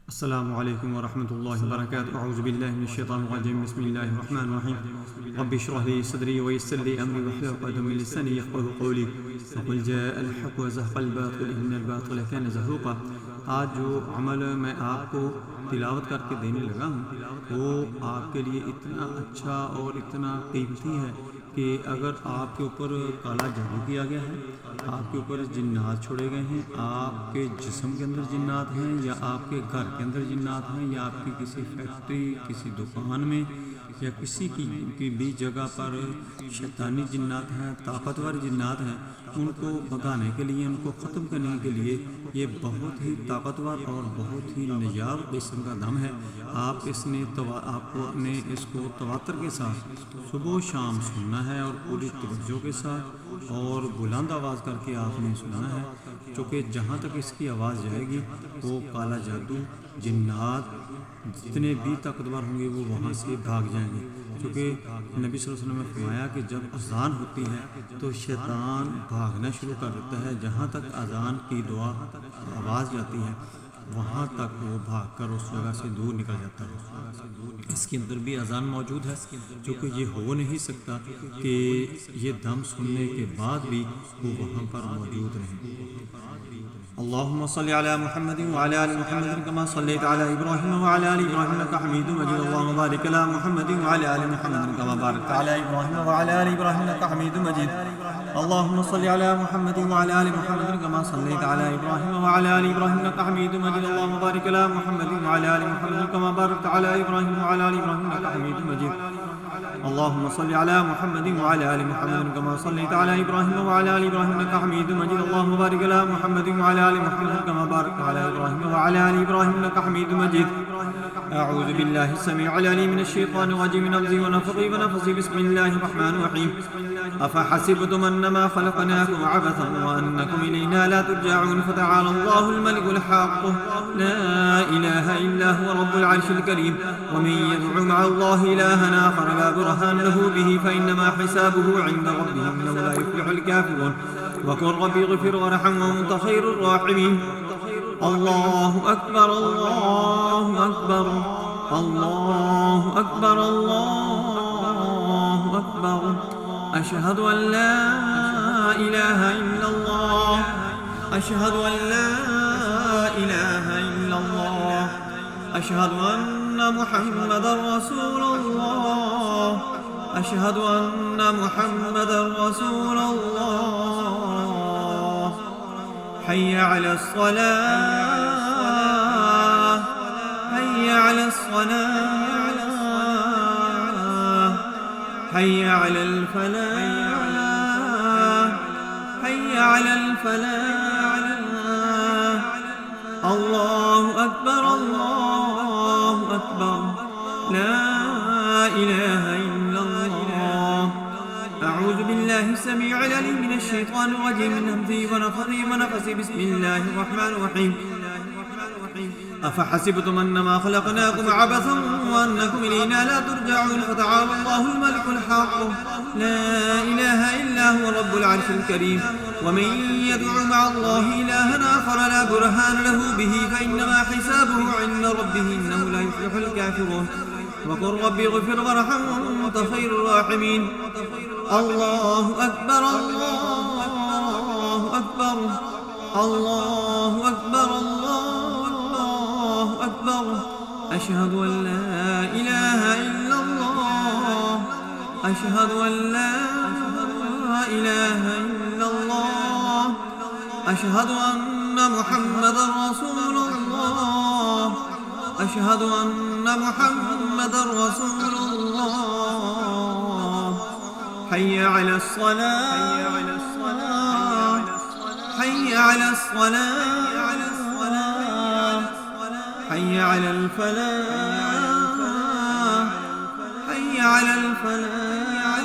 السلام علیکم ورحمۃ اللہ وبرکاتہ اعوذ باللہ من الشیطان الرجیم بسم اللہ الرحمن الرحیم رب اشرح لی صدری ویسر لی امری واحلل عقدۃ من لسانی یفقهوا قولی وقل جاء الحق وزهق الباطل ان الباطل كان زهوقا۔ آج جو عمل میں آپ کو تلاوت کر کے دینے لگا ہوں وہ آپ کے لیے اتنا اچھا اور اتنا قیمتی ہے کہ اگر آپ کے اوپر کالا جادو کیا گیا ہے، آپ کے اوپر جنات چھوڑے گئے ہیں، آپ کے جسم کے اندر جنات ہیں یا آپ کے گھر کے اندر جنات ہیں یا آپ کی کسی فیکٹری، کسی دکان میں یا کسی کی بھی جگہ پر شیطانی جنات ہیں، طاقتور جنات ہیں، ان کو بھگانے کے لیے، ان کو ختم کرنے کے لیے یہ بہت ہی طاقتور اور بہت ہی نجاب قسم کا دم ہے۔ آپ نے اس کو تواتر کے ساتھ صبح و شام سننا ہے اور پوری توجہ کے ساتھ اور بلند آواز کر کے آپ نے سننا ہے، چونکہ جہاں تک اس کی آواز جائے گی وہ کالا جادو، جنات جتنے بھی طاقتور ہوں گے وہ وہاں سے بھاگ جائیں گے، کیونکہ نبی صلی اللہ علیہ وسلم نے فرمایا کہ جب اذان ہوتی ہے تو شیطان بھاگنا شروع کر دیتا ہے، جہاں تک اذان کی دعا آواز جاتی ہے وہاں تک وہ بھاگ کر اس جگہ سے دور نکل جاتا ہے۔ اس کے اندر بھی اذان موجود ہے، کیونکہ یہ ہو نہیں سکتا کہ یہ دم سننے کے بعد بھی وہ وہاں پر موجود رہیں۔ اللهم صل على محمد وعلى آل محمد كما صليت على إبراهيم وعلى آل إبراهيم إنك حميد مجيد اللهم بارك على محمد وعلى آل محمد كما باركت على إبراهيم وعلى آل إبراهيم إنك حميد مجيد اللهم صل على محمد وعلى آل محمد كما صليت على إبراهيم وعلى آل إبراهيم إنك حميد مجيد اللهم بارك على محمد وعلى آل محمد كما باركت على إبراهيم وعلى آل إبراهيم إنك حميد مجيد اللهم صل على محمد وعلى آل محمد كما صليت على إبراهيم وعلى آل إبراهيم إنك حميد مجيد اللهم بارك على محمد وعلى آل محمد كما باركت على إبراهيم وعلى آل إبراهيم إنك حميد مجيد أعوذ بالله السميع العليم من الشيطان الرجيم من همزه ونفخه ونفثه بسم الله الرحمن الرحيم أفحسبتم أنما خلقناكم عبثا وأنكم إلينا لا ترجعون فتعالى الله الملك الحق لا إله إلا هو رب العرش الكريم ومن يدع مع الله إلها آخر لا برهان له به فإنما حسابه عند ربه إنه لا يفلح الكافرون وقل ربي اغفر وارحم وأنت خير الراحمين الله أكبر الله أكبر الله أكبر الله أكبر أشهد أن لا إله إلا الله أشهد أن لا إله إلا الله أشهد أن محمدا رسول الله أشهد أن محمدا رسول الله حي على الصلاة حي على الصلاة حي على الفلاح حي على الفلاح الله أكبر الله أكبر لا إله إلا الله أعوذ بالله السميع العليم من الشيطان الرجيم من همزه ونفخه ونفثه بسم الله الرحمن الرحيم أفحسبتم أنما خلقناكم عبثا وأنكم إلينا لا ترجعون فتعالى الله الملك الحق لا إله إلا هو رب العرش الكريم ومن يدع مع الله إلها آخر لا برهان له به فإنما حسابه عند ربه إنه لا يفلح الكافرون وقل ربي اغفر وارحم وأنت خير الراحمين الله أكبر الله أكبر الله أكبر الله أكبر أشهد أن لا إله إلا الله أشهد أن لا إله إلا الله أشهد أن محمدا رسول الله أشهد أن محمدا رسول الله حي على الصلاة حي على الصلاة حي على الفلاح حي على الفلاح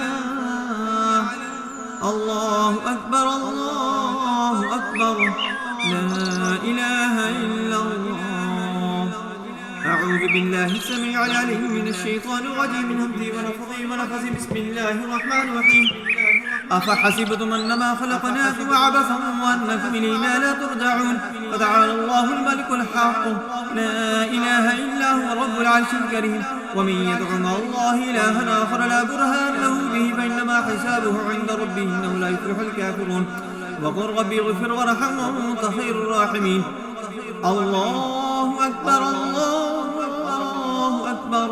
الله أكبر الله أكبر لا إله إلا الله أعوذ بالله السميع العليم من الشيطان الرجيم من همزه ونفخه ونفثه بسم الله الرحمن الرحيم أفحسبتم أنما خلقناكم عبثا وأنكم إلينا لا ترجعون فتعالى الله الملك الحق لا إله إلا هو رب العرش الكريم ومن يدع مع الله إلها آخر لا برهان له به فإنما حسابه عند ربه إنه لا يفلح الكافرون وقل ربي اغفر وارحم وأنت خير الراحمين. الله أكبر الله أكبر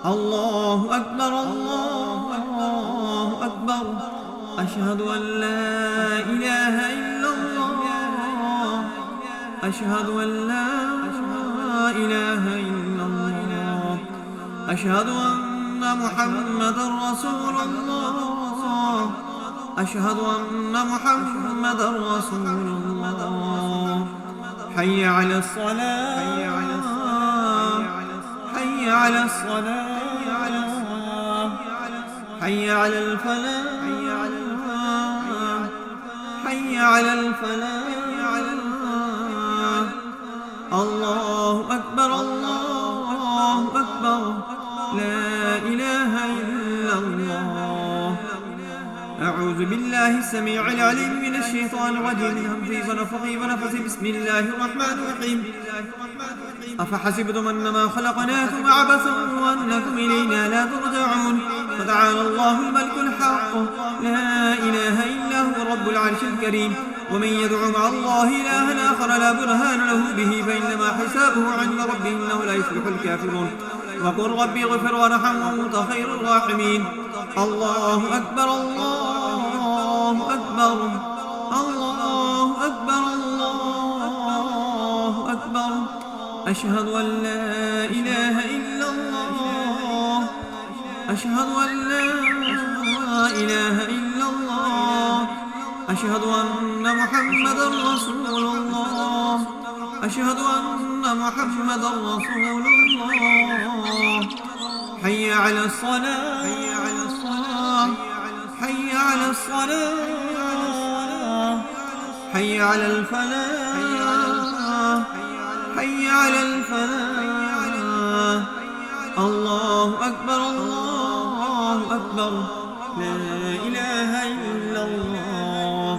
الله أكبر الله أكبر أشهد أن لا إله إلا الله أشهد أن لا إله إلا الله أشهد أن محمدا رسول الله أشهد أن محمدا رسول الله. حي على الصلاة حي على الصلاة حي على الفلاح حي على الفلاح. الله أكبر الله أكبر لا إله إلا الله. أعوذ بالله السميع العليم من الشيطان الرجيم من همزه ونفخه ونفثه. بسم الله الرحمن الرحيم. أفحسبتم أنما خلقناكم عبثا وأنكم إلينا لا ترجعون فتعالى الله الملك الحق لا إله إلا هو رب العرش الكريم ومن يدع مع الله إلها آخر لا برهان له به فإنما حسابه عند ربه إنه لا يفلح الكافرون وقل ربي اغفر وارحم وأنت خير الراحمين. الله أكبر الله أكبر الله أكبر الله أكبر أشهد أن لا إله إلا الله أشهد أن لا إله إلا الله أشهد أن محمدا رسول الله أشهد أن محمدا رسول الله. حي على الصلاة حي على الصلاة حي على الفلاح حي على الفلاح. الله أكبر الله أكبر لا إله إلا الله.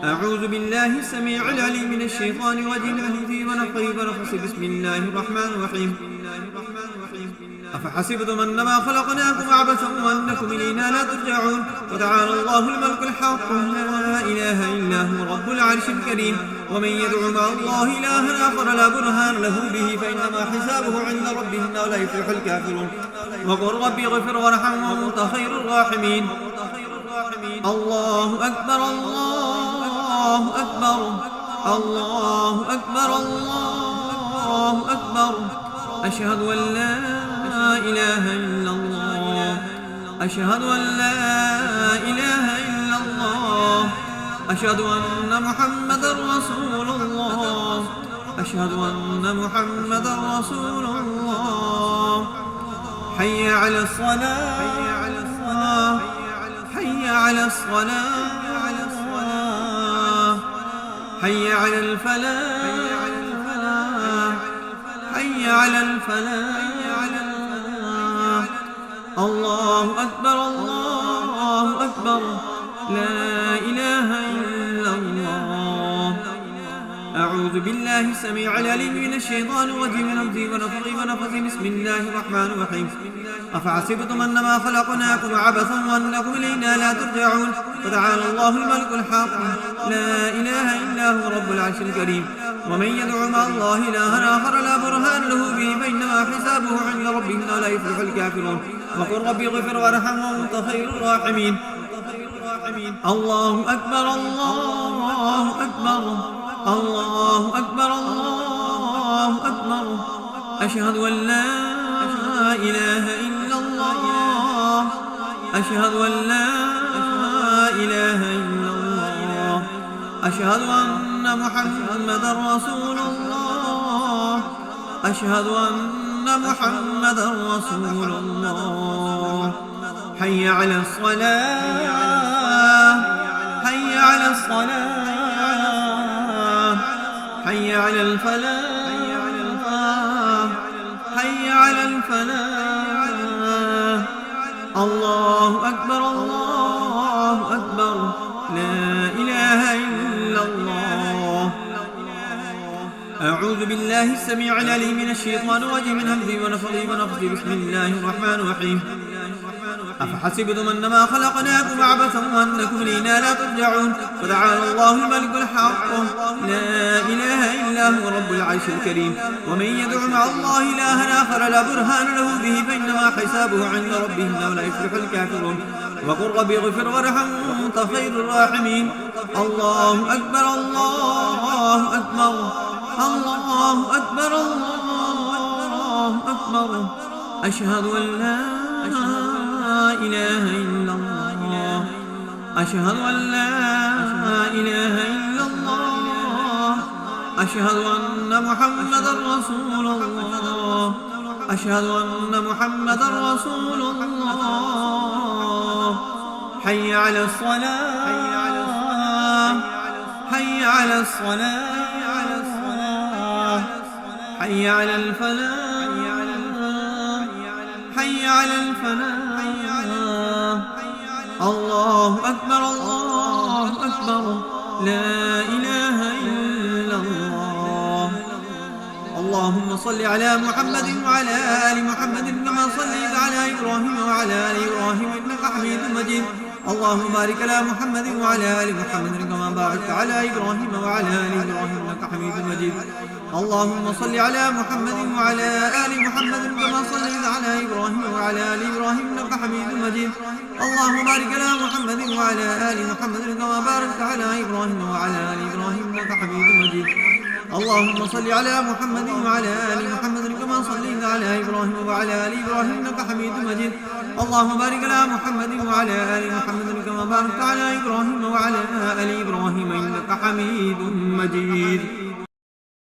أعوذ بالله السميع العليم من الشيطان الرجيم من همزه ونفخه ونفثه. بسم الله الرحمن الرحيم. أفحسبتم أنما خلقناكم عبثا وأنكم إلينا لا ترجعون وتعالى الله الملك الحق لا إله إلا هو رب العرش الكريم ومن يدع مع الله إلها آخر لا برهان له به فإنما حسابه عند ربه إنه لا يفلح الكافرون وقل ربي اغفر وارحم وأنت خير الراحمين. الله أكبر الله أكبر الله أكبر الله أكبر أشهد أن لا إله إلا الله أشهد أن لا إله إلا الله أشهد أن محمدا رسول الله أشهد أن محمدا رسول الله. حي على الصلاة حي على الصلاة حي على الفلاح حي على الفلاح. الله أكبر الله أكبر لا إله إلا الله. أعوذ بالله السميع العليم من الشيطان الرجيم من همزه ونفخه ونفثه. بسم الله الرحمن الرحيم. أفحسبتم أنما خلقناكم عبثا وأنكم إلينا لا ترجعون فتعالى الله الملك الحق لا إله إلا هو رب العرش الكريم ومن يدع مع الله إلها آخر لا برهان له به فإنما حسابه عند ربه إنه لا يفلح الكافرون وقل ربي اغفر وارحم وأنت خير الراحمين. الله أكبر الله أكبر الله أكبر الله أكبر أشهد أن لا إله إلا الله أشهد أن لا إله إلا الله أشهد أن محمدا رسول الله أشهد أن محمدا رسول الله. حي على الصلاة حي على الصلاة حي على الفلاح حي على الفلاح. الله أكبر الله أكبر لا إله إلا الله. أعوذ بالله السميع العليم من الشيطان الرجيم من همزه ونفخه ونفخه. بسم الله الرحمن الرحيم. أفحسبتم أنما خلقناكم عبثا وأنكم إلينا لا ترجعون فتعالى الله الملك الحق لا إله إلا هو رب العرش الكريم. ومن يدع مع الله إلها آخر لا برهان له به فإنما حسابه عند ربه إنه لا يفلح الكافرون. وقل رب اغفر وارحم وأنت خير الراحمين. الله أكبر الله أكبر الله أكبر الله أكبر. أشهد أن لا إله إلا الله. أشهد أن لا إله إلا الله. أشهد أن محمدا رسول الله. أشهد أن محمدا رسول الله. حي على الصلاة حي على الصلاة حي على الفلاح حي على الفلاح. الله أكبر الله أكبر لا إله إلا الله. اللهم صل على محمد وعلى آل محمد كما صليت على إبراهيم وعلى آل إبراهيم إنك حميد مجيد. اللهم بارك على محمد وعلى آل محمد كما باركت على إبراهيم وعلى آل إبراهيم إنك حميد مجيد. اللهم صل على محمد وعلى آل محمد كما صليت على إبراهيم وعلى آل إبراهيم إنك حميد مجيد. اللهم بارك على محمد وعلى آل محمد كما باركت على إبراهيم وعلى آل إبراهيم إنك حميد مجيد. اللهم صل على محمد وعلى آل محمد كما صليت على إبراهيم وعلى آل إبراهيم إنك حميد مجيد. اللهم بارك على محمد وعلى آل محمد كما باركت على إبراهيم وعلى آل إبراهيم إنك حميد مجيد.